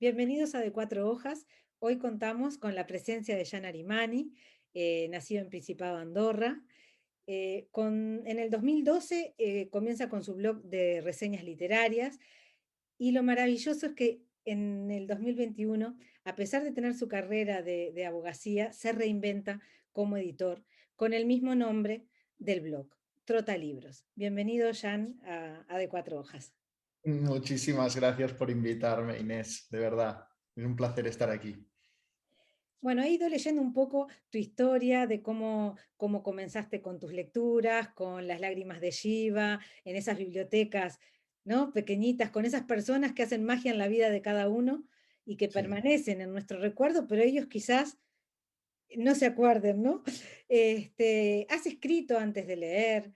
Bienvenidos a De Cuatro Hojas. Hoy contamos con la presencia de Jan Arimani, nacido en Principado de Andorra. En el 2012 comienza con su blog de reseñas literarias y lo maravilloso es que en el 2021, a pesar de tener su carrera de abogacía, se reinventa como editor con el mismo nombre del blog, Trota Libros. Bienvenido, Jan, a De Cuatro Hojas. Muchísimas gracias por invitarme, Inés, de verdad. Es un placer estar aquí. Bueno, he ido leyendo un poco tu historia de cómo comenzaste con tus lecturas, con las lágrimas de Shiva, en esas bibliotecas, ¿no? Pequeñitas, con esas personas que hacen magia en la vida de cada uno y que Sí. permanecen en nuestro recuerdo, pero ellos quizás no se acuerden, ¿no? Has escrito antes de leer,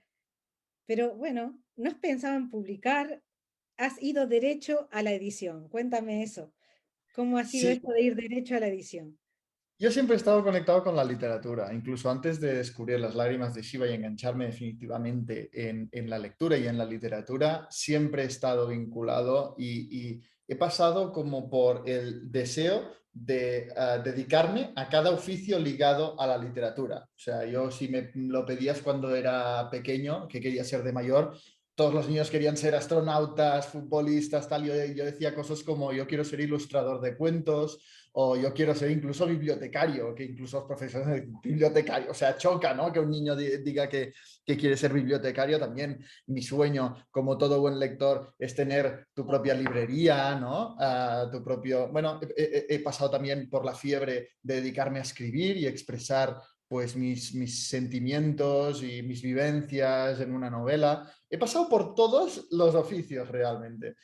pero bueno, no has pensado en publicar, has ido derecho a la edición. Cuéntame eso. ¿Cómo ha sido Sí, esto de ir derecho a la edición? yo siempre he estado conectado con la literatura, incluso antes de descubrir Las lágrimas de Shiva y engancharme definitivamente en la lectura y en la literatura, siempre he estado vinculado y he pasado como por el deseo de dedicarme a cada oficio ligado a la literatura. O sea, yo si me lo pedías cuando era pequeño, que quería ser de mayor, todos los niños querían ser astronautas, futbolistas, tal. Yo decía cosas como yo quiero ser ilustrador de cuentos o yo quiero ser incluso bibliotecario, que incluso los profesores de bibliotecario, o sea, choca, ¿no? Que un niño diga que quiere ser bibliotecario. También mi sueño, como todo buen lector, es tener tu propia librería, ¿no? Tu propio... Bueno, he pasado también por la fiebre de dedicarme a escribir y expresar pues mis sentimientos y mis vivencias en una novela. He pasado por todos los oficios realmente.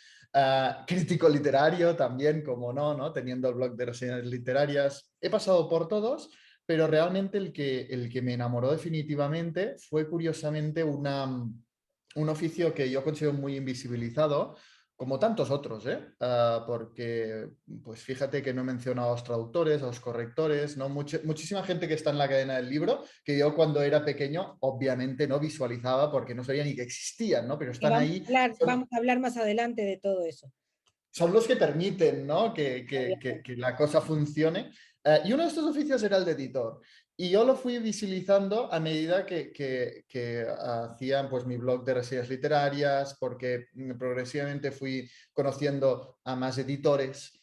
Crítico literario también, como no, ¿no? Teniendo el blog de reseñas literarias. He pasado por todos, pero realmente el que me enamoró definitivamente fue curiosamente un oficio que yo considero muy invisibilizado, como tantos otros, ¿eh? Porque, pues fíjate que no he mencionado a los traductores, a los correctores, ¿no? Muchísima gente que está en la cadena del libro, que yo cuando era pequeño obviamente no visualizaba porque no sabía ni que existían, ¿no? Pero Que están ahí, vamos a hablar más adelante de todo eso. son los que permiten, ¿no? que la cosa funcione. Y uno de estos oficios era el de editor. Y yo lo fui visibilizando a medida que hacían pues, mi blog de reseñas literarias, porque progresivamente fui conociendo a más editores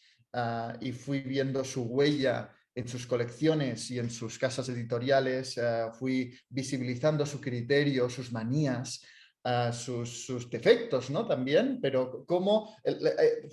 y fui viendo su huella en sus colecciones y en sus casas editoriales, fui visibilizando su criterio, sus manías, sus defectos, ¿no? También, pero cómo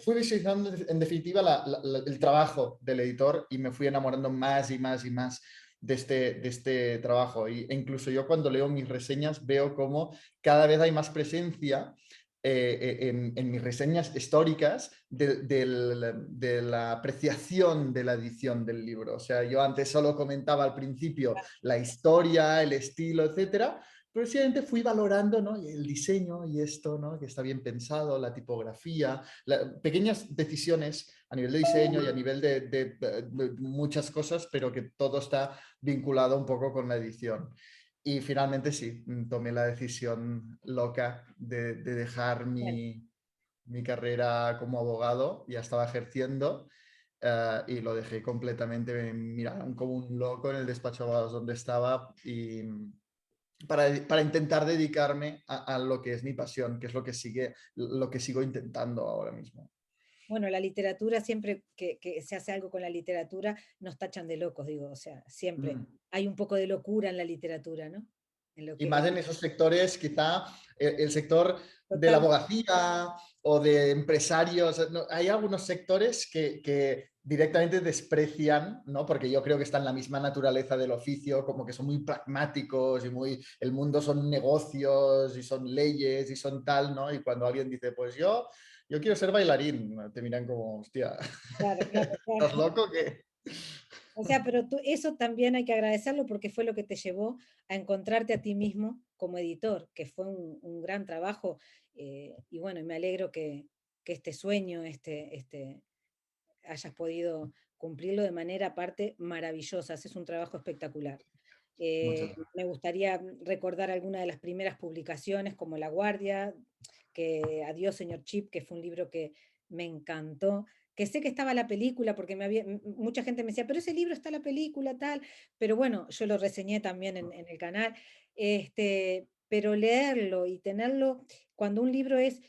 fui visualizando en definitiva el trabajo del editor y me fui enamorando más y más y más de este trabajo. E incluso yo cuando leo mis reseñas veo cómo cada vez hay más presencia en mis reseñas históricas de la apreciación de la edición del libro. O sea, yo antes solo comentaba al principio la historia, el estilo, etcétera, progresivamente fui valorando, ¿no? El diseño y esto, ¿no? Que está bien pensado, la tipografía, pequeñas decisiones a nivel de diseño y a nivel de muchas cosas, pero que todo está vinculado un poco con la edición. Y finalmente sí, tomé la decisión loca de dejar Bueno, mi carrera como abogado, ya estaba ejerciendo, y lo dejé completamente, me miraron como un loco en el despacho de abogados donde estaba y para intentar dedicarme a lo que es mi pasión, que es lo que sigo intentando ahora mismo. bueno, la literatura, siempre que se hace algo con la literatura, nos tachan de locos, digo, o sea, siempre Mm. hay un poco de locura en la literatura, ¿no? En lo Y que más en esos sectores, quizá el sector de la total, abogacía o de empresarios, ¿no? Hay algunos sectores que directamente desprecian, ¿no? Porque yo creo que está en la misma naturaleza del oficio, como que son muy pragmáticos y el mundo son negocios y son leyes y son tal, ¿no? Y cuando alguien dice, pues yo quiero ser bailarín, te miran como, hostia, claro, claro, ¿estás claro. loco? ¿Qué? O sea, pero eso también hay que agradecerlo porque fue lo que te llevó a encontrarte a ti mismo como editor, que fue un gran trabajo. Y bueno, me alegro que este sueño, hayas podido cumplirlo de manera aparte maravillosa. Haces un trabajo espectacular. Muchas gracias. Me gustaría recordar alguna de las primeras publicaciones, como La Guardia, que Adiós, señor Chip, que fue un libro que me encantó, que sé que estaba la película, porque mucha gente me decía, pero ese libro está la película, tal, pero bueno, yo lo reseñé también en el canal, pero leerlo y tenerlo, cuando un libro es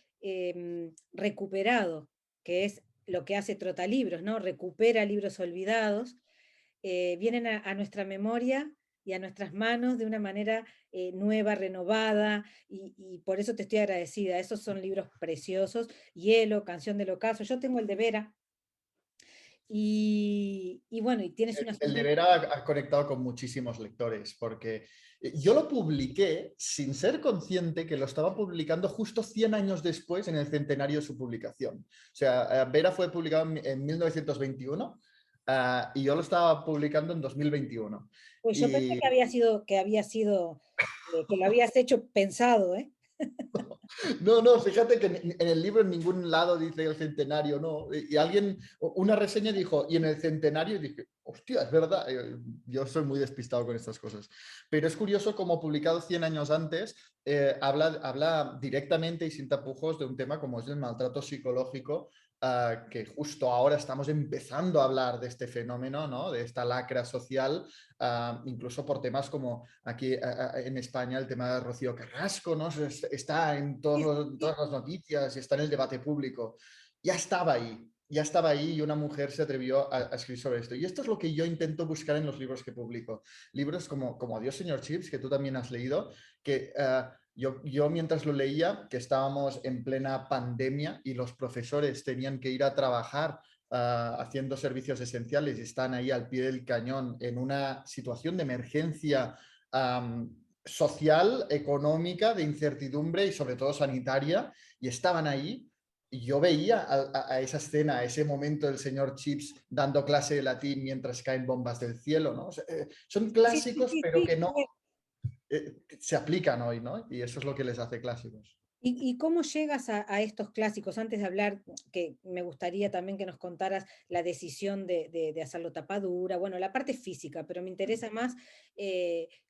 recuperado, que es lo que hace Trotalibros, ¿no? Recupera libros olvidados, vienen a nuestra memoria y a nuestras manos de una manera nueva, renovada, y por eso te estoy agradecida. Esos son libros preciosos. Hielo, Canción del Ocaso. Yo tengo el de Vera, y bueno, y tienes una El super... deber ha conectado con muchísimos lectores, porque yo lo publiqué sin ser consciente que lo estaba publicando justo 100 años después en el centenario de su publicación. O sea, Vera fue publicado en 1921 y yo lo estaba publicando en 2021. Pues yo pensé Y que lo habías hecho pensado, ¿eh? no, no, fíjate que en el libro en ningún lado dice el centenario, no. Y alguien, una reseña dijo, y en el centenario, y dije, hostia, es verdad. Yo soy muy despistado con estas cosas. Pero es curioso como publicado 100 años antes, habla directamente y sin tapujos de un tema como es el maltrato psicológico, que justo ahora estamos empezando a hablar de este fenómeno, ¿no? De esta lacra social, incluso por temas como aquí en España el tema de Rocío Carrasco, ¿no? Está en Sí, sí, todas las noticias y está en el debate público. Ya estaba ahí y una mujer se atrevió a escribir sobre esto. Y esto es lo que yo intento buscar en los libros que publico. Libros como Adiós, señor Chips, que tú también has leído, que yo mientras lo leía, que estábamos en plena pandemia y los profesores tenían que ir a trabajar haciendo servicios esenciales y están ahí al pie del cañón en una situación de emergencia social, económica, de incertidumbre y sobre todo sanitaria, y estaban ahí. Y yo veía a esa escena, a ese momento del señor Chips dando clase de latín mientras caen bombas del cielo, ¿no? O sea, son sí, sí, clásicos, sí, pero sí. que no se aplican hoy, ¿no? Y eso es lo que les hace clásicos. ¿Y cómo llegas a estos clásicos? Antes de hablar, que me gustaría también que nos contaras la decisión de hacerlo tapadura, bueno, la parte física, pero me interesa más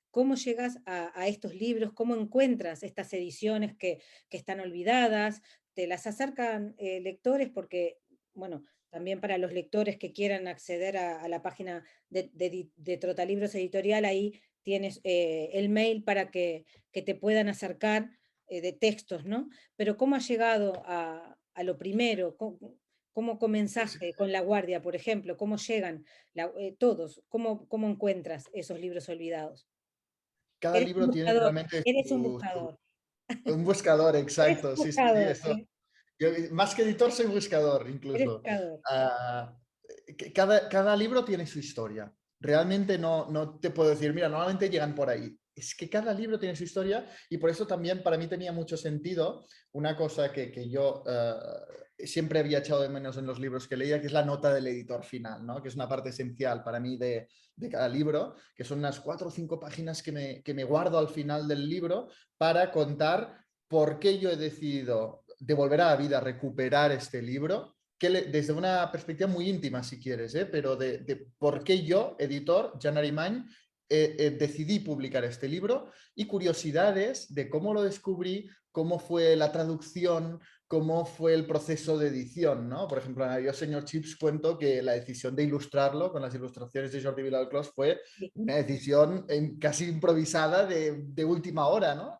cómo llegas a estos libros, cómo encuentras estas ediciones que están olvidadas, te las acercan lectores porque, bueno, también para los lectores que quieran acceder a la página de Trotalibros Editorial, ahí tienes el mail para que te puedan acercar de textos, ¿no? Pero ¿cómo has llegado a lo primero? ¿Cómo comenzaste con La Guardia, por ejemplo? ¿Cómo llegan todos? ¿Cómo encuentras esos libros olvidados? Cada libro tiene realmente Eres un buscador, un buscador, eres un exacto. Sí, sí, sí, buscador, eso. ¿sí? Yo, más que editor, soy buscador, Eres incluso. buscador. Ah, cada libro tiene su historia. Realmente no te puedo decir, mira, normalmente llegan por ahí. Es que cada libro tiene su historia y por eso también para mí tenía mucho sentido una cosa que yo siempre había echado de menos en los libros que leía, que es la nota del editor final, ¿no? Que es una parte esencial para mí de cada libro, que son unas 4 o 5 páginas que me guardo al final del libro para contar por qué yo he decidido devolver a la vida, recuperar este libro, desde una perspectiva muy íntima, si quieres, pero de por qué yo, editor, Jan Arimany, decidí publicar este libro y curiosidades de cómo lo descubrí, cómo fue la traducción, cómo fue el proceso de edición, ¿no? Por ejemplo, en Yo, señor Chips cuento que la decisión de ilustrarlo con las ilustraciones de Jordi Vilalclos fue Sí. una decisión casi improvisada de última hora, ¿no?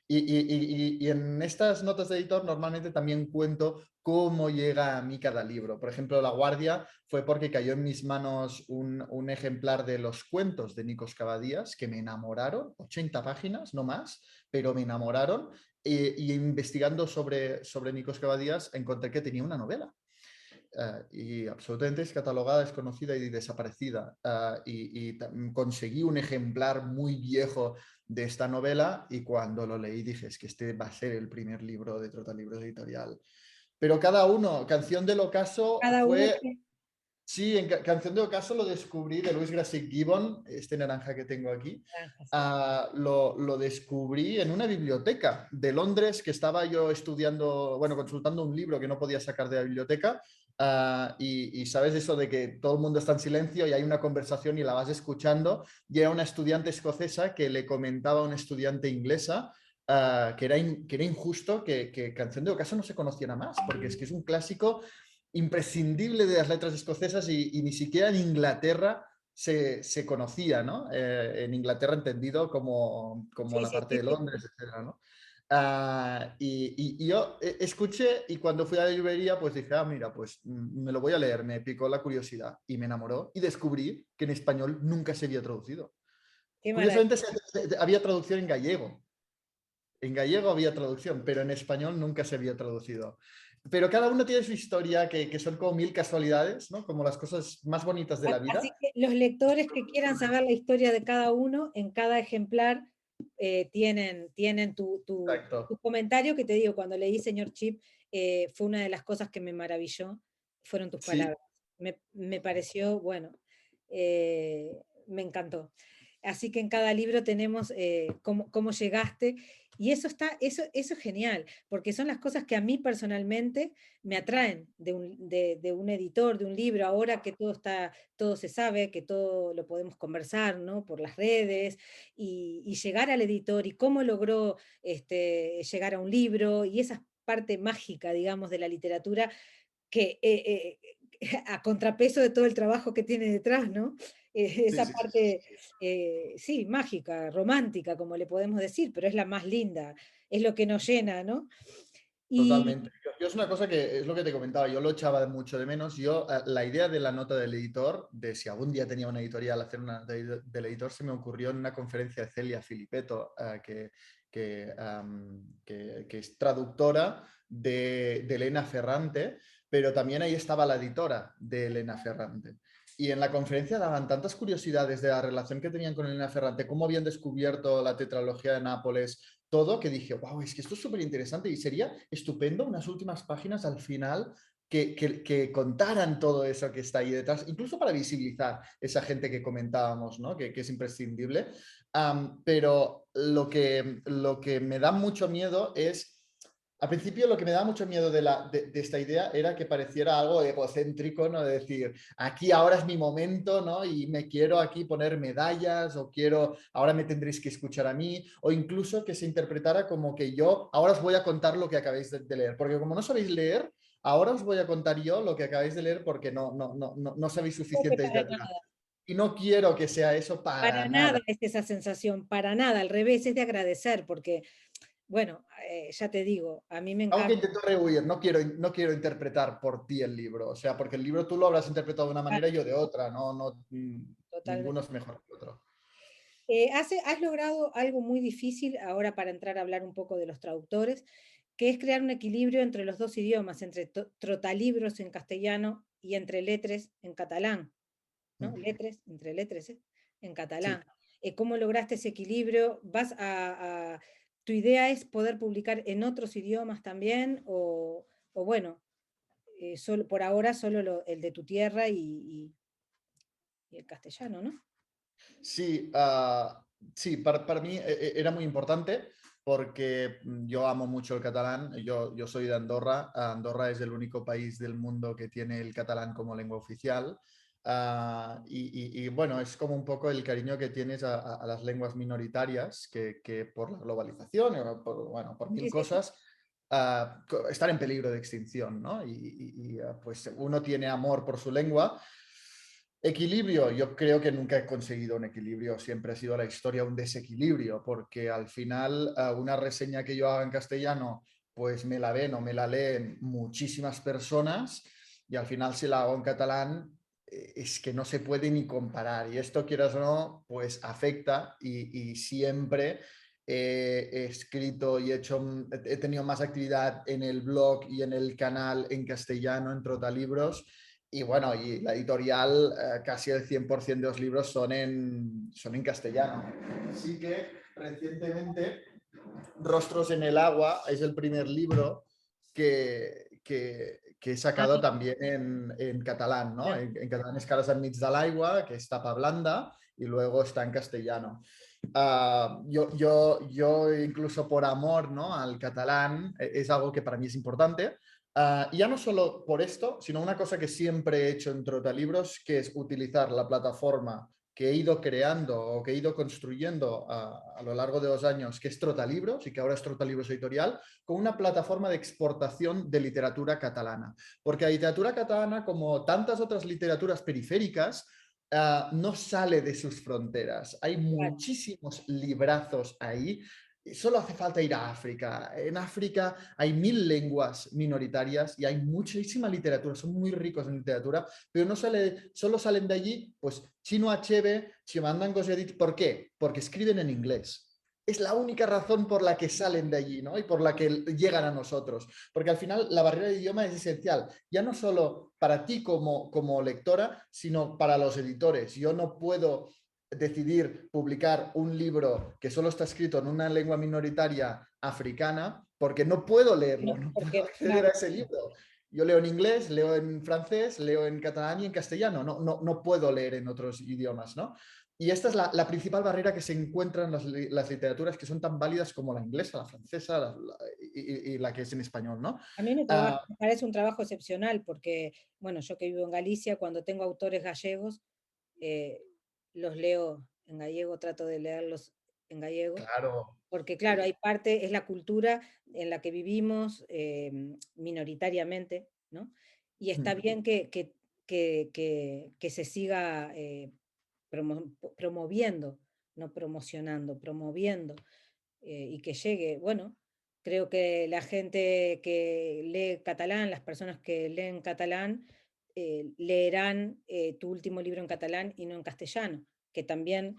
Y en estas notas de editor normalmente también cuento cómo llega a mí cada libro. Por ejemplo, La Guardia fue porque cayó en mis manos un ejemplar de los cuentos de Nikos Cavadías que me enamoraron, 80 páginas, no más, pero me enamoraron. Y investigando sobre Nikos Cavadías encontré que tenía una novela. Y absolutamente descatalogada, desconocida y desaparecida. Y conseguí un ejemplar muy viejo de esta novela y cuando lo leí dije, es que este va a ser el primer libro de Trotalibros Editorial. Pero cada uno, Canción del Ocaso Cada uno fue... tiene... Sí, en Canción de Ocaso lo descubrí de Luis Grassic Gibbon, este naranja que tengo aquí. Sí. Lo descubrí en una biblioteca de Londres que estaba yo estudiando, bueno, consultando un libro que no podía sacar de la biblioteca. Y sabes eso de que todo el mundo está en silencio y hay una conversación y la vas escuchando. Y era una estudiante escocesa que le comentaba a una estudiante inglesa que era injusto que Canción de Ocaso no se conociera más, porque es que es un clásico imprescindible de las letras escocesas y ni siquiera en Inglaterra se conocía, ¿no? En Inglaterra entendido como Sí, la sí, parte sí, de sí. Londres, etcétera, ¿no? Y yo escuché y cuando fui a la librería pues dije, mira, pues me lo voy a leer, me picó la curiosidad y me enamoró y descubrí que en español nunca se había traducido. Qué Curiosamente maravilla. había traducción en gallego. En gallego había traducción, pero en español nunca se había traducido. Pero cada uno tiene su historia, que son como mil casualidades, ¿no? Como las cosas más bonitas de la Así vida. que los lectores que quieran saber la historia de cada uno, en cada ejemplar tienen tu Exacto. comentario que te digo, cuando leí Señor Chip, fue una de las cosas que me maravilló, fueron tus Sí, palabras. Me pareció, bueno, me encantó. Así que en cada libro tenemos cómo llegaste y eso es genial, porque son las cosas que a mí personalmente me atraen de un editor, de un libro, ahora que todo se sabe, que todo lo podemos conversar, ¿no? Por las redes, y llegar al editor y cómo logró llegar a un libro, y esa parte mágica, digamos, de la literatura, que a contrapeso de todo el trabajo que tiene detrás, ¿no? sí, Esa sí, sí, sí, parte, sí, mágica, romántica, como le podemos decir, pero es la más linda, es lo que nos llena, ¿no? Y totalmente. Yo es una cosa que es lo que te comentaba, yo lo echaba mucho de menos. Yo, la idea de la nota del editor, de si algún día tenía una editorial hacer una nota del editor, se me ocurrió en una conferencia de Celia Filippetto, que es traductora de Elena Ferrante, pero también ahí estaba la editora de Elena Ferrante. Y en la conferencia daban tantas curiosidades de la relación que tenían con Elena Ferrante, cómo habían descubierto la tetralogía de Nápoles, todo, que dije, wow, es que esto es súper interesante y sería estupendo unas últimas páginas al final que contaran todo eso que está ahí detrás, incluso para visibilizar esa gente que comentábamos, ¿no? Que es imprescindible. Pero lo que me da mucho miedo es al principio lo que me daba mucho miedo de esta idea era que pareciera algo egocéntrico, ¿no? De decir, aquí ahora es mi momento, ¿no? Y me quiero aquí poner medallas o quiero, ahora me tendréis que escuchar a mí, o incluso que se interpretara como que yo ahora os voy a contar lo que acabáis de leer, porque como no sabéis leer, ahora os voy a contar yo lo que acabáis de leer porque no sabéis creo que suficiente literatura. Y no quiero que sea eso para para nada nada. es esa sensación, para nada, al revés, es de agradecer, porque, bueno, ya te digo, a mí me Aunque encanta. intento rehuir, no quiero interpretar por ti el libro, o sea, porque el libro tú lo habrás interpretado de una manera y yo de otra, ninguno Totalmente. es mejor que otro. Has logrado algo muy difícil ahora para entrar a hablar un poco de los traductores, que es crear un equilibrio entre los dos idiomas, entre trotalibros en castellano y entre letres en catalán, ¿no? Letres, entre letres, en Sí. catalán. ¿Cómo lograste ese equilibrio? ¿Tu idea es poder publicar en otros idiomas también? O bueno, solo, por ahora solo el de tu tierra y el castellano, ¿no? Sí, sí, para mí era muy importante porque yo amo mucho el catalán. Yo soy de Andorra. Andorra es el único país del mundo que tiene el catalán como lengua oficial. Bueno, es como un poco el cariño que tienes a las lenguas minoritarias que por la globalización, bueno, por mil Sí, sí, sí. cosas, están en peligro de extinción, ¿no? Pues uno tiene amor por su lengua. Equilibrio, yo creo que nunca he conseguido un equilibrio, siempre ha sido la historia un desequilibrio, porque al final una reseña que yo haga en castellano, pues me la ven o me la leen muchísimas personas y al final si la hago en catalán es que no se puede ni comparar y esto quieras o no, pues afecta y siempre he escrito y he tenido más actividad en el blog y en el canal en castellano, en Trotalibros y bueno, y la editorial, casi el 100% de los libros son en castellano. Así que recientemente Rostros en el agua es el primer libro que he Ah, sacado también en catalán, ¿no? mira. En catalán es Caras enmig de l'aigua, que es tapa blanda, y luego está en castellano. Yo incluso por amor, ¿no? Al catalán es algo que para mí es importante. Y ya no solo por esto, sino una cosa que siempre he hecho en Trotalibros, que es utilizar la plataforma que he ido creando o que he ido construyendo a lo largo de 2 años, que es Trotalibros y que ahora es Trotalibros Editorial, con una plataforma de exportación de literatura catalana. Porque la literatura catalana, como tantas otras literaturas periféricas, no sale de sus fronteras. Hay muchísimos librazos ahí. Solo hace falta ir a África. En África hay 1000 lenguas minoritarias y hay muchísima literatura. Son muy ricos en literatura, pero no solo salen de allí, pues Chinua Achebe, Chimamanda Ngozi Adichie. ¿Por qué? Porque escriben en inglés. Es la única razón por la que salen de allí, ¿no? Y por la que llegan a nosotros. Porque al final la barrera de idioma es esencial, ya no solo para ti como lectora, sino para los editores. Yo no puedo decidir publicar un libro que solo está escrito en una lengua minoritaria africana porque no puedo leerlo, no puedo Porque, acceder a ese libro. Yo leo en inglés, leo en francés, leo en catalán y en castellano. No puedo leer en otros idiomas, ¿no? Y esta es la principal barrera que se encuentra en las literaturas que son tan válidas como la inglesa, la francesa y la que es en español, ¿no? a mí Uh, me parece un trabajo excepcional porque, bueno, yo que vivo en Galicia, cuando tengo autores gallegos, eh, los leo en gallego, trato de leerlos en gallego, claro. porque claro, hay parte, es la cultura en la que vivimos minoritariamente, ¿no? Y está bien que se siga promoviendo, no promocionando, promoviendo, y que llegue, bueno, creo que la gente que lee catalán, las personas que leen catalán, leerán tu último libro en catalán y no en castellano, que también,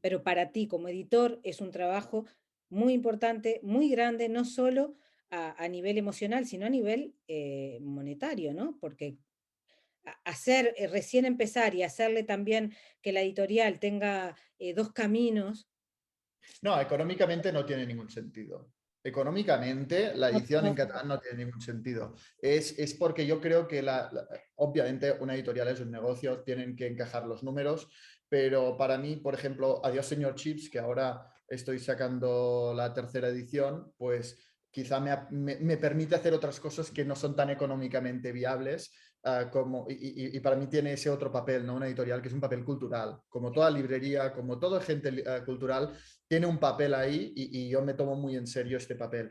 pero para ti como editor es un trabajo muy importante, muy grande, no solo a nivel emocional, sino a nivel monetario, ¿no? Porque hacer, recién empezar y hacerle también que la editorial tenga dos caminos. No, económicamente no tiene ningún sentido. Económicamente, la No, edición en no, catalán no tiene ningún sentido. Es porque yo creo que, obviamente, una editorial es un negocio, tienen que encajar los números, pero para mí, por ejemplo, Adiós, señor Chips, que ahora estoy sacando la tercera edición, pues quizá me permite hacer otras cosas que no son tan económicamente viables. Y para mí tiene ese otro papel, ¿no? Una editorial que es un papel cultural. Como toda librería, como toda gente cultural, tiene un papel ahí y yo me tomo muy en serio este papel.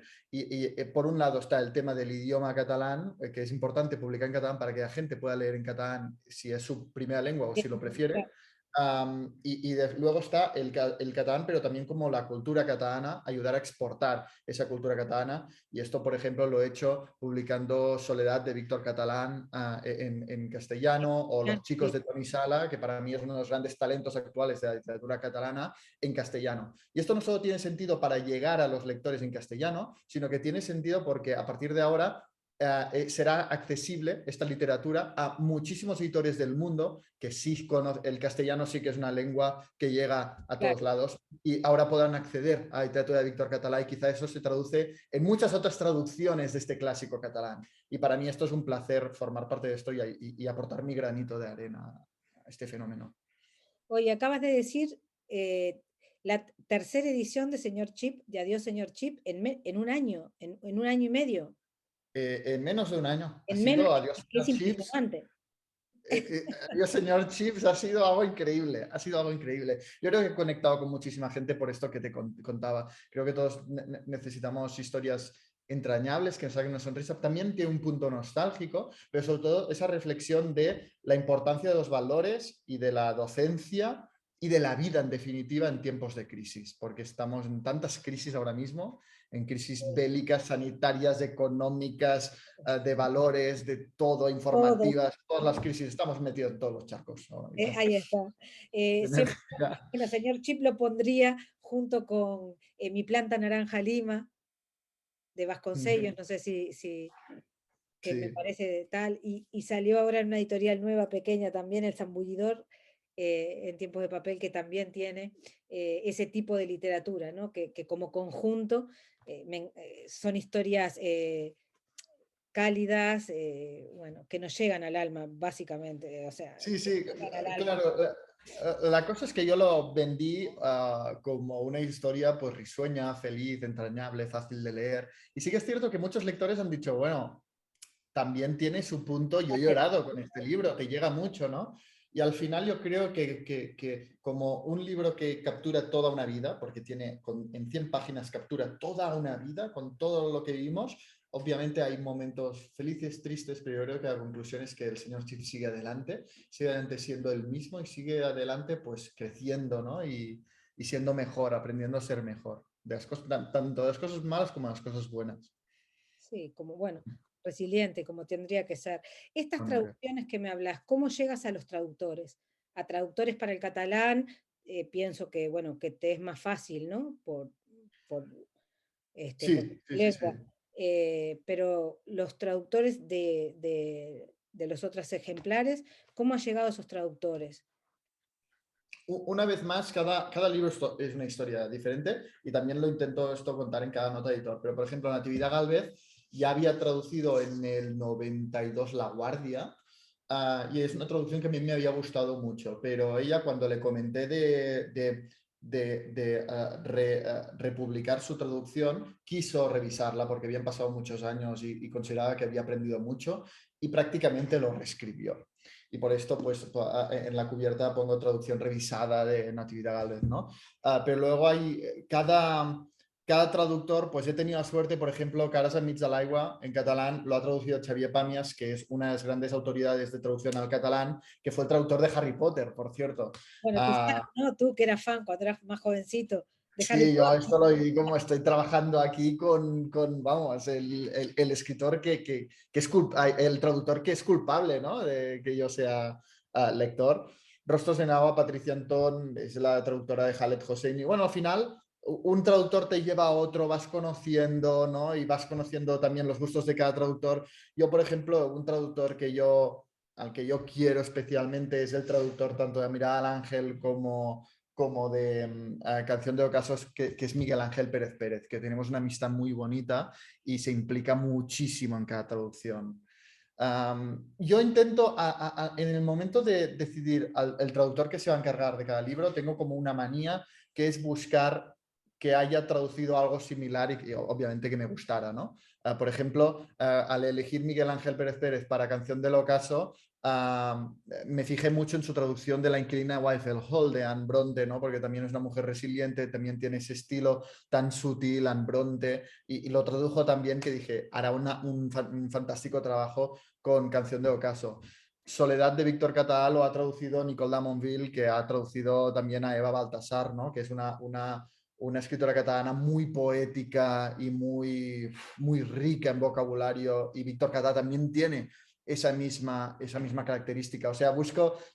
Por un lado está el tema del idioma catalán, que es importante publicar en catalán para que la gente pueda leer en catalán si es su primera lengua o si lo prefiere. Luego está el catalán, pero también como la cultura catalana, ayudar a exportar esa cultura catalana. Y esto, por ejemplo, lo he hecho publicando Soledad de Víctor Catalán en castellano, o Los chicos de Toni Sala, que para mí es uno de los grandes talentos actuales de la literatura catalana, en castellano. Y esto no solo tiene sentido para llegar a los lectores en castellano, sino que tiene sentido porque a partir de ahora será accesible esta literatura a muchísimos editores del mundo que sí conocen, el castellano sí que es una lengua que llega a todos claro. lados y ahora podrán acceder a la literatura de Víctor Catalá y quizá eso se traduce en muchas otras traducciones de este clásico catalán. Y para mí esto es un placer formar parte de esto y aportar mi granito de arena a este fenómeno. Oye, acabas de decir la tercera edición de Señor Chip, de Adiós, Señor Chip, en un año, en un año y medio, En menos de un año ha en menos, sido Adiós, es que es señor Chips. impresionante. Adiós, señor Chips, ha sido algo increíble, ha sido algo increíble. Yo creo que he conectado con muchísima gente por esto que te contaba. Creo que todos necesitamos historias entrañables que nos saquen una sonrisa. También tiene un punto nostálgico, pero sobre todo esa reflexión de la importancia de los valores y de la docencia y de la vida en definitiva en tiempos de crisis, porque estamos en tantas crisis ahora mismo, en crisis bélicas, sanitarias, económicas, de valores, de todo, Todo, informativas, todas las crisis, estamos metidos en todos los charcos ahora mismo. ahí está. Siempre, Energía. bueno, Señor Chip lo pondría junto con Mi planta naranja Lima, de Vasconcellos, no sé si que me Sí, parece de tal, y salió ahora en una editorial nueva, pequeña también, El Zambullidor, en tiempos de papel, que también tiene ese tipo de literatura, ¿no? Que como conjunto son historias cálidas, bueno, que nos llegan al alma, básicamente, o sea, sí, sí, llegan al alma. claro. La cosa es que yo lo vendí como una historia pues risueña, feliz, entrañable, fácil de leer. Y sí que es cierto que muchos lectores han dicho, bueno, también tiene su punto, yo he llorado con este libro, te llega mucho, ¿no? Y al final yo creo que como un libro que captura toda una vida, porque tiene en 100 páginas captura toda una vida con todo lo que vivimos, obviamente hay momentos felices, tristes, pero yo creo que la conclusión es que el señor Chief sigue adelante siendo el mismo y sigue adelante pues creciendo, ¿no? Y siendo mejor, aprendiendo a ser mejor, de las cosas, tanto de las cosas malas como de las cosas buenas. Sí, como bueno, resiliente, como tendría que ser. Estas Hombre. traducciones que me hablas, ¿cómo llegas a los traductores? A traductores para el catalán, pienso que, bueno, que te es más fácil, ¿no? Por, por tu Sí, sí, sí, sí. lengua. Pero los traductores de los otros ejemplares, ¿cómo han llegado esos traductores? Una vez más, cada libro es una historia diferente y también lo intento esto contar en cada nota editor. Pero, por ejemplo, Natividad Galvez ya había traducido en el 92 La Guardia, y es una traducción que a mí me había gustado mucho, pero ella cuando le comenté de republicar su traducción, quiso revisarla porque habían pasado muchos años y consideraba que había aprendido mucho y prácticamente lo reescribió. Y por esto, pues en la cubierta pongo traducción revisada de Natividad Galvez, ¿no? Pero luego hay cada traductor, pues he tenido la suerte, por ejemplo, Caras enmig de l'aigua en catalán lo ha traducido Xavier Pàmies, que es una de las grandes autoridades de traducción al catalán, que fue el traductor de Harry Potter, por cierto. Bueno, tú, Uh, ¿no? Tú que eras fan cuando eras más jovencito de Harry Sí, yo Potter. esto lo vi como estoy trabajando aquí vamos, el escritor que es el traductor que es culpable, ¿no? De que yo sea lector. Rostros en agua, Patricia Antón, es la traductora de Khaled Hosseini. Bueno, al final un traductor te lleva a otro, vas conociendo, ¿no? Y vas conociendo también los gustos de cada traductor. Yo, por ejemplo, un traductor al que yo quiero especialmente es el traductor tanto de Mirada al Ángel como de Canción de Ocasos, que es Miguel Ángel Pérez Pérez, que tenemos una amistad muy bonita y se implica muchísimo en cada traducción. Yo intento, en el momento de decidir el traductor que se va a encargar de cada libro, tengo como una manía que es buscar que haya traducido algo similar y que, obviamente que me gustara, ¿no? Por ejemplo, al elegir Miguel Ángel Pérez Pérez para Canción del Ocaso, me fijé mucho en su traducción de La inquilina Wyfeld Hall de Anne Bronte, ¿no? Porque también es una mujer resiliente, también tiene ese estilo tan sutil, Anne Bronte, y lo tradujo también que dije, hará un fantástico trabajo con Canción de Ocaso. Soledad de Víctor Català lo ha traducido Nicole Damonville, que ha traducido también a Eva Baltasar, ¿no? Que es una escritora catalana muy poética y muy rica en vocabulario, y Víctor Català también tiene esa misma característica. O sea,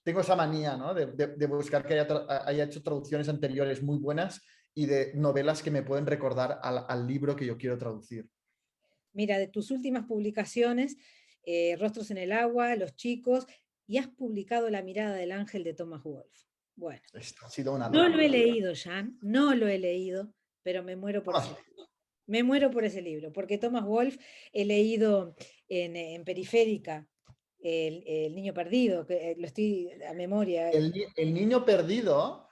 tengo esa manía, ¿no? de buscar que haya hecho traducciones anteriores muy buenas y de novelas que me pueden recordar al libro que yo quiero traducir. Mira, de tus últimas publicaciones, Rostros en el agua, Los chicos, y has publicado La mirada del ángel de Thomas Wolfe. Bueno, Esto ha sido una no lo he locura. leído, Jan, no lo he leído, pero me muero por ese Ah, libro. Me muero por ese libro, porque Thomas Wolfe he leído en Periférica, el Niño Perdido, que lo estoy a memoria. el niño perdido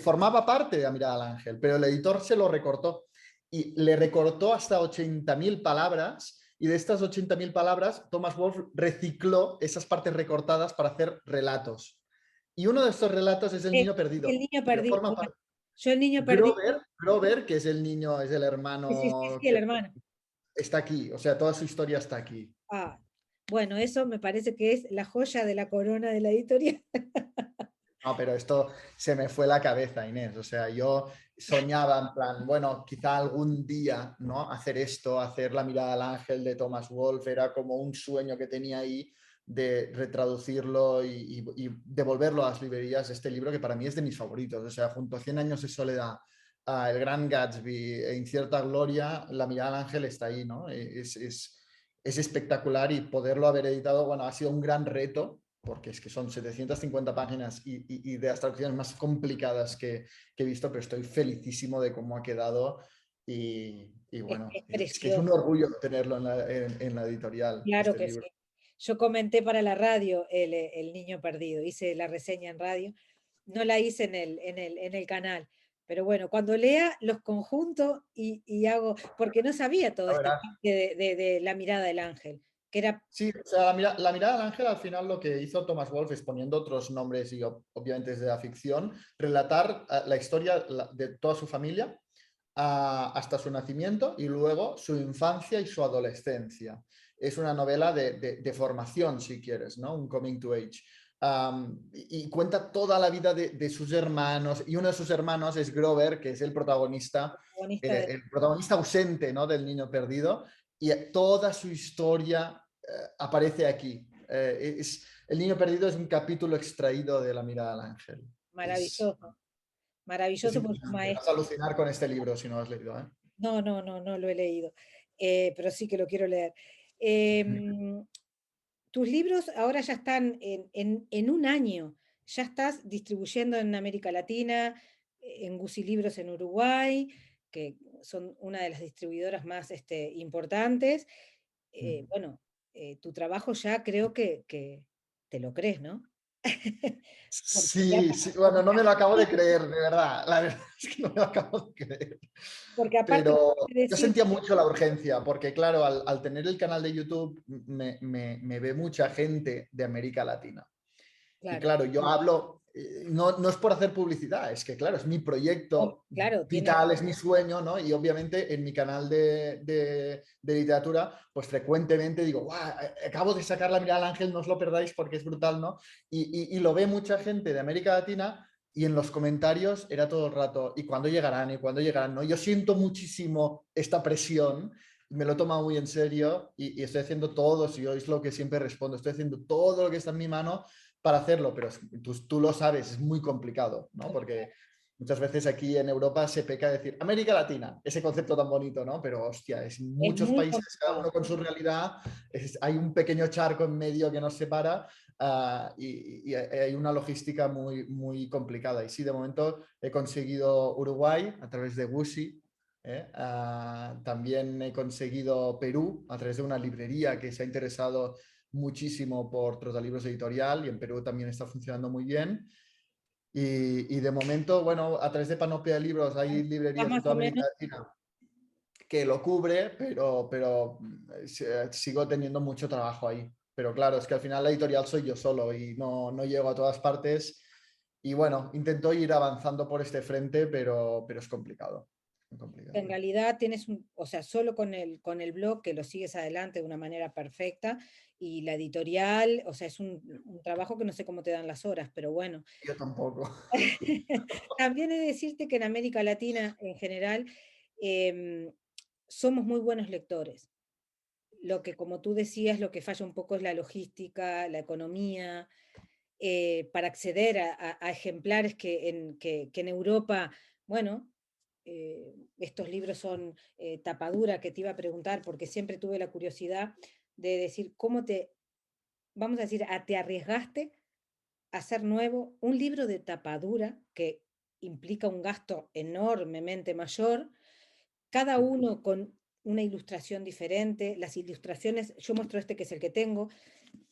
formaba parte de La mirada al ángel, pero el editor se lo recortó y le recortó hasta 80.000 palabras, y de estas 80.000 palabras Thomas Wolfe recicló esas partes recortadas para hacer relatos. Y uno de estos relatos es El niño El perdido, Niño pero Perdido. forma Bueno, parte. yo el Niño Perdido, Grover, que es el niño, es el sí, sí, sí, hermano sí, el que hermano. está aquí, o sea, toda su historia está aquí. Ah, bueno, eso me parece que es la joya de la corona de la editorial. No, pero esto se me fue la cabeza, Inés. O sea, yo soñaba en plan, bueno, quizá algún día, ¿no? Hacer esto, hacer La mirada al ángel de Thomas Wolfe, era como un sueño que tenía ahí de retraducirlo y devolverlo a las librerías, este libro que para mí es de mis favoritos. O sea, junto a Cien años de soledad, a El gran Gatsby e Incierta gloria, La mirada al ángel está ahí, ¿no? Es espectacular, y poderlo haber editado, bueno, ha sido un gran reto porque es que son 750 páginas y de las traducciones más complicadas que he visto, pero estoy felicísimo de cómo ha quedado y bueno, Es es que es un precioso, orgullo tenerlo en la editorial, claro este que sí. libro. Yo comenté para la radio el Niño Perdido, hice la reseña en radio, no la hice en el canal, pero bueno, cuando lea los conjunto y hago, porque no sabía todo A este verás. parte de la mirada del ángel. que era... Sí, o sea, la mirada del ángel al final lo que hizo Thomas Wolfe es poniendo otros nombres y obviamente desde la ficción, relatar la historia de toda su familia hasta su nacimiento y luego su infancia y su adolescencia. Es una novela de formación, si quieres, ¿no? Un coming to age. Y cuenta toda la vida de sus hermanos, y uno de sus hermanos es Grover, que es protagonista de... el protagonista ausente, ¿no? Del niño perdido, y toda su historia aparece aquí. El niño perdido es un capítulo extraído de La mirada al ángel. Maravilloso, Es maravilloso por su impresionante. Vas a maestro. alucinar con este libro si no lo has leído, ¿eh? No, no, no, no lo he leído, pero sí que lo quiero leer. Tus libros ahora ya están en un año, ya estás distribuyendo en América Latina, en Gusi Libros en Uruguay, que son una de las distribuidoras más importantes. Bueno, tu trabajo ya creo que te lo crees, ¿no? Porque ya, Sí, sí, bueno, no me lo acabo de creer, de verdad. La verdad es que no me lo acabo de creer. porque aparte Pero de yo decir, sentía mucho la urgencia, porque claro, al tener el canal de YouTube me ve mucha gente de América Latina. Y claro, claro, yo hablo, no es por hacer publicidad, es que claro, es mi proyecto claro, tiene, vital, es mi sueño, ¿no? Y obviamente en mi canal de literatura, pues frecuentemente digo, "Guau, acabo de sacar La mirada al ángel, no os lo perdáis porque es brutal, ¿no?" Y lo ve mucha gente de América Latina y en los comentarios era todo el rato, ¿y cuándo llegarán? ¿Y cuándo llegarán? ¿No? Yo siento muchísimo esta presión, me lo tomo muy en serio y estoy haciendo todo, si oís lo que siempre respondo, estoy haciendo todo lo que está en mi mano para hacerlo, pero tú lo sabes, es muy complicado, ¿no? Porque muchas veces aquí en Europa se peca de decir América Latina, ese concepto tan bonito, ¿no? Pero hostia, es es muchos muy países, cada complicado. uno con su realidad, hay un pequeño charco en medio que nos separa y hay una logística muy, muy complicada. Y sí, de momento he conseguido Uruguay a través de Gusi. También he conseguido Perú a través de una librería que se ha interesado muchísimo por Trotalibros Editorial y en Perú también está funcionando muy bien. Y de momento, bueno, a través de Panoplia de Libros hay Estás librerías en más toda o América menos, Latina que lo cubre, pero sigo teniendo mucho trabajo ahí. Pero claro, es que al final la editorial soy yo solo y no llego a todas partes. Y bueno, intento ir avanzando por este frente, pero es complicado. Muy en complicado. realidad tienes un, o sea, solo con el blog que lo sigues adelante de una manera perfecta y la editorial, o sea, es un trabajo que no sé cómo te dan las horas, pero bueno. Yo tampoco. También he de decirte que en América Latina en general em, somos muy buenos lectores. Lo que, como tú decías, lo que falla un poco es la logística, la economía, para acceder a ejemplares que en Europa, bueno, estos libros son tapadura, que te iba a preguntar, porque siempre tuve la curiosidad de decir, ¿cómo te, vamos a decir, te arriesgaste a hacer nuevo un libro de tapadura que implica un gasto enormemente mayor, cada uno con una ilustración diferente, las ilustraciones, yo muestro este que es el que tengo,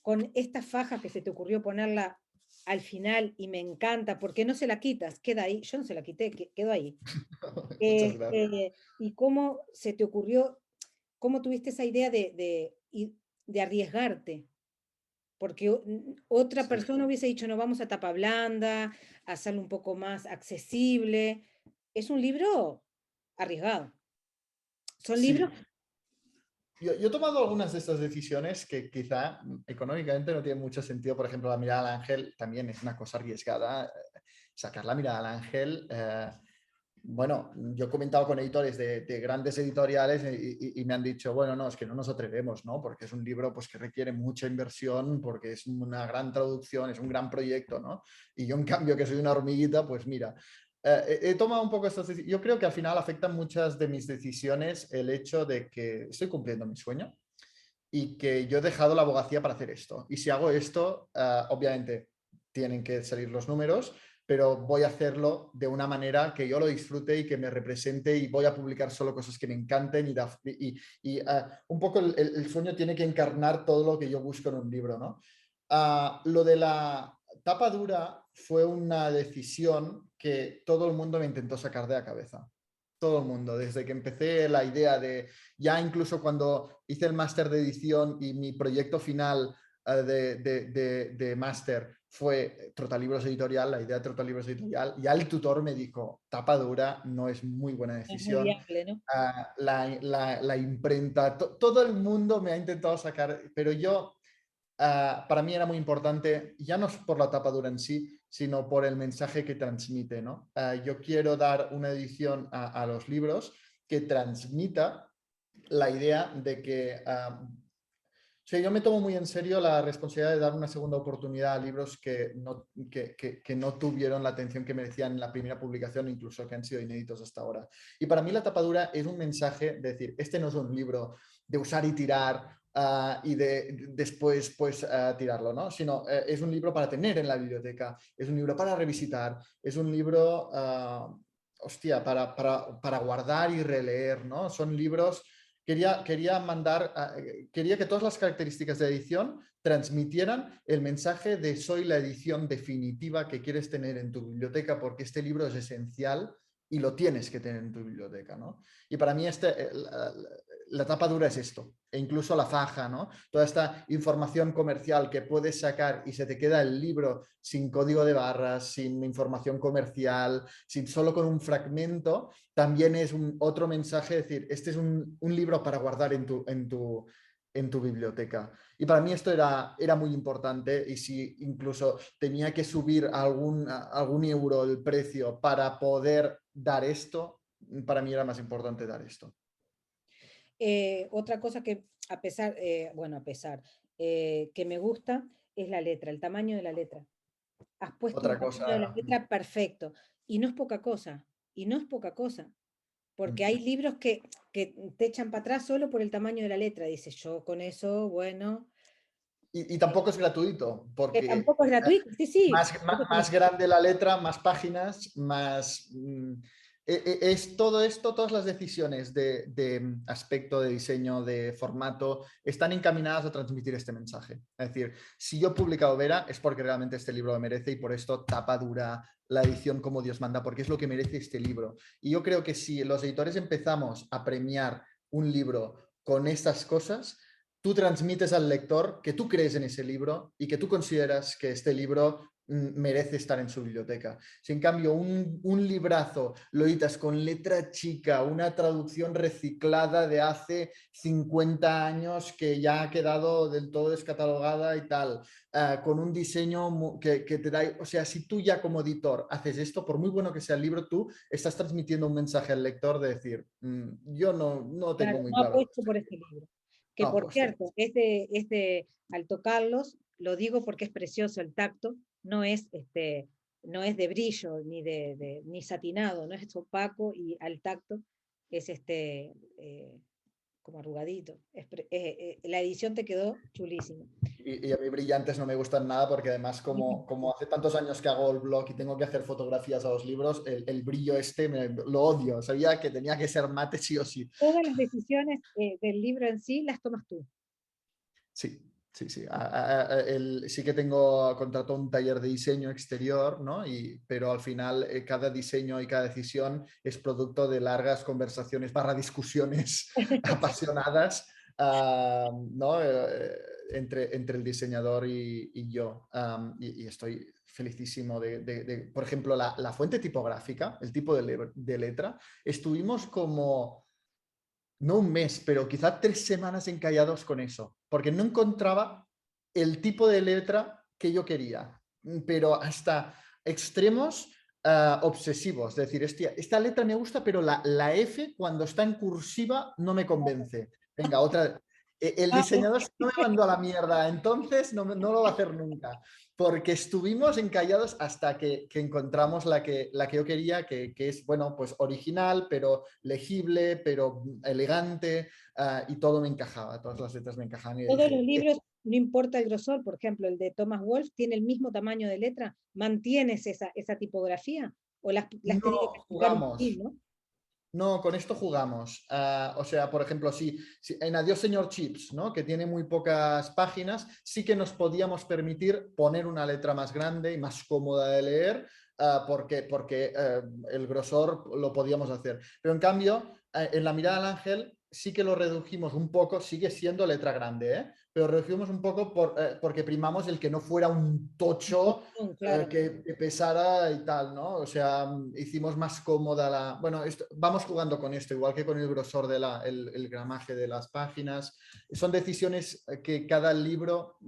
con esta faja que se te ocurrió ponerla al final y me encanta porque no se la quitas, queda ahí, yo no se la quité, quedó ahí. Muchas gracias. Y cómo se te ocurrió, cómo tuviste esa idea de arriesgarte, porque otra Sí. persona hubiese dicho, no, vamos a tapa blanda, a hacerlo un poco más accesible. Es un libro arriesgado. Son libros, Sí, yo he tomado algunas de estas decisiones que quizá económicamente no tienen mucho sentido. Por ejemplo, la mirada al ángel también es una cosa arriesgada. Sacar la mirada al ángel. Bueno, yo he comentado con editores de grandes editoriales y me han dicho, bueno, no, es que no nos atrevemos, ¿no? Porque es un libro pues, que requiere mucha inversión, porque es una gran traducción, es un gran proyecto, ¿no? Y yo, en cambio, que soy una hormiguita, pues mira, he tomado un poco estas decisiones. Yo creo que al final afectan muchas de mis decisiones el hecho de que estoy cumpliendo mi sueño y que yo he dejado la abogacía para hacer esto. Y si hago esto, obviamente tienen que salir los números, pero voy a hacerlo de una manera que yo lo disfrute y que me represente y voy a publicar solo cosas que me encanten un poco el sueño tiene que encarnar todo lo que yo busco en un libro, ¿no? Lo de la tapa dura fue una decisión que todo el mundo me intentó sacar de la cabeza. todo el mundo. Desde que empecé la idea de, ya incluso cuando hice el máster de edición y mi proyecto final de máster fue Trotalibros Editorial, la idea de Trotalibros Editorial, ya el tutor me dijo, tapa dura no es muy buena Es muy decisión. viable, ¿no? La imprenta, todo el mundo me ha intentado sacar, pero yo, para mí era muy importante, ya no es por la tapa dura en sí, sino por el mensaje que transmite, ¿no? Yo quiero dar una edición a los libros que transmita la idea de que sí, yo me tomo muy en serio la responsabilidad de dar una segunda oportunidad a libros que no tuvieron la atención que merecían en la primera publicación, incluso que han sido inéditos hasta ahora. Y para mí la tapadura es un mensaje de decir, este no es un libro de usar y tirar y después pues tirarlo, ¿no? Sino es un libro para tener en la biblioteca, es un libro para revisitar, es un libro, hostia, para guardar y releer, ¿no? Son libros quería que todas las características de edición transmitieran el mensaje de soy la edición definitiva que quieres tener en tu biblioteca porque este libro es esencial y lo tienes que tener en tu biblioteca, ¿no? Y para mí la tapa dura es esto, e incluso la faja, ¿no? Toda esta información comercial que puedes sacar y se te queda el libro sin código de barras, sin información comercial, sin solo con un fragmento, también es otro mensaje, es decir, este es un libro para guardar en tu biblioteca. Y para mí esto era muy importante y si incluso tenía que subir algún euro el precio para poder dar esto, para mí era más importante dar esto. Otra cosa que a pesar, bueno, a pesar, que me gusta es la letra, el tamaño de la letra. Has puesto un Otra tamaño de la cosa, letra perfecto. Y no es poca cosa, y no es poca cosa, porque mm, hay libros que te echan para atrás solo por el tamaño de la letra. Dices, yo con eso, bueno, y tampoco es gratuito, que porque tampoco es gratuito. Sí, sí. más grande la letra, más páginas, es todo esto, todas las decisiones de aspecto, de diseño, de formato, están encaminadas a transmitir este mensaje. Es decir, si yo he publicado Vera es porque realmente este libro lo merece y por esto tapa dura la edición como Dios manda, porque es lo que merece este libro. Y yo creo que si los editores empezamos a premiar un libro con estas cosas, tú transmites al lector que tú crees en ese libro y que tú consideras que este libro merece estar en su biblioteca. Si en cambio un librazo lo editas con letra chica, una traducción reciclada de hace 50 años que ya ha quedado del todo descatalogada y tal, con un diseño que te da, o sea, si tú ya como editor haces esto, por muy bueno que sea el libro, tú estás transmitiendo un mensaje al lector de decir, yo no tengo Claro, muy no claro. apuesto por este libro. Que No, por pues cierto, al tocarlos, lo digo porque es precioso el tacto, no es de brillo ni satinado, no es opaco y al tacto es como arrugadito. La edición te quedó chulísima. y a mí brillantes no me gustan nada porque además como hace tantos años que hago el blog y tengo que hacer fotografías a los libros, el brillo lo odio. Sabía que tenía que ser mate sí o sí. Todas las decisiones del libro en sí las tomas tú. Sí, sí, sí. Sí que tengo contratado un taller de diseño exterior, ¿no? Pero al final cada diseño y cada decisión es producto de largas conversaciones barra discusiones apasionadas, ¿no? Entre el diseñador y yo. Y estoy felicísimo por ejemplo, la fuente tipográfica, el tipo de letra, estuvimos como no un mes, pero quizá 3 semanas encallados con eso, porque no encontraba el tipo de letra que yo quería, pero hasta extremos obsesivos. Es decir, esta letra me gusta, pero la F cuando está en cursiva no me convence. Venga, otra. El Ah, diseñador no me mandó a la mierda, entonces no lo va a hacer nunca. Porque estuvimos encallados hasta que encontramos la que yo quería, que es, bueno, pues original, pero legible, pero elegante, y todo me encajaba, todas las letras me encajaban y todos los dije, libros, no importa el grosor, por ejemplo, el de Thomas Wolfe tiene el mismo tamaño de letra, ¿mantienes esa tipografía? ¿O las no tenido que explicar un jugamos. poquito, ¿no? No, con esto jugamos. O sea, por ejemplo, si en Adiós Señor Chips, ¿no? Que tiene muy pocas páginas, sí que nos podíamos permitir poner una letra más grande y más cómoda de leer, porque el grosor lo podíamos hacer. Pero en cambio, en la mirada al ángel sí que lo redujimos un poco, sigue siendo letra grande, ¿eh? Pero redujimos un poco porque primamos el que no fuera un tocho Claro. que pesara y tal, ¿no? O sea, hicimos más cómoda la... Bueno, vamos jugando con esto, igual que con el grosor de el gramaje de las páginas. Son decisiones que cada libro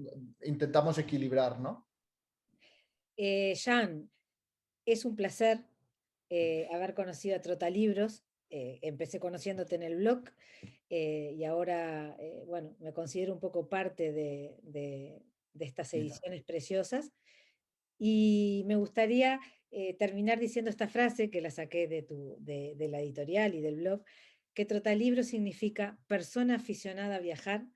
intentamos equilibrar, ¿no? Jan, es un placer haber conocido a Trotalibros. Empecé conociéndote en el blog y ahora, bueno, me considero un poco parte de estas Y tal. ediciones preciosas. Y me gustaría terminar diciendo esta frase que la saqué de la editorial y del blog, que Trotalibros significa persona aficionada a viajar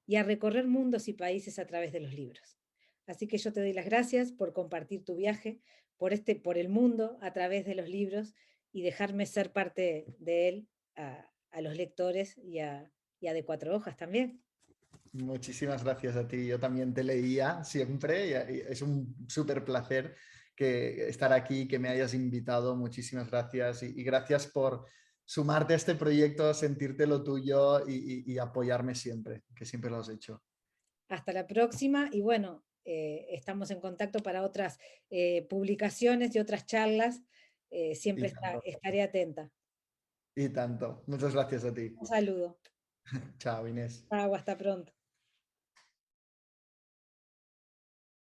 y a recorrer mundos y países a través de los libros. Así que yo te doy las gracias por compartir tu viaje por el mundo a través de los libros y dejarme ser parte de él a los lectores y a De Cuatro Hojas también. Muchísimas gracias a ti. Yo también te leía siempre y es un súper placer estar aquí, que me hayas invitado. Muchísimas gracias y gracias por sumarte a este proyecto, sentirte lo tuyo y apoyarme siempre, que siempre lo has hecho. Hasta la próxima y bueno, estamos en contacto para otras publicaciones y otras charlas. Y Siempre tanto. estaré atenta. Y tanto. Muchas gracias a ti. Un saludo. Chao, Inés. Chao, hasta pronto.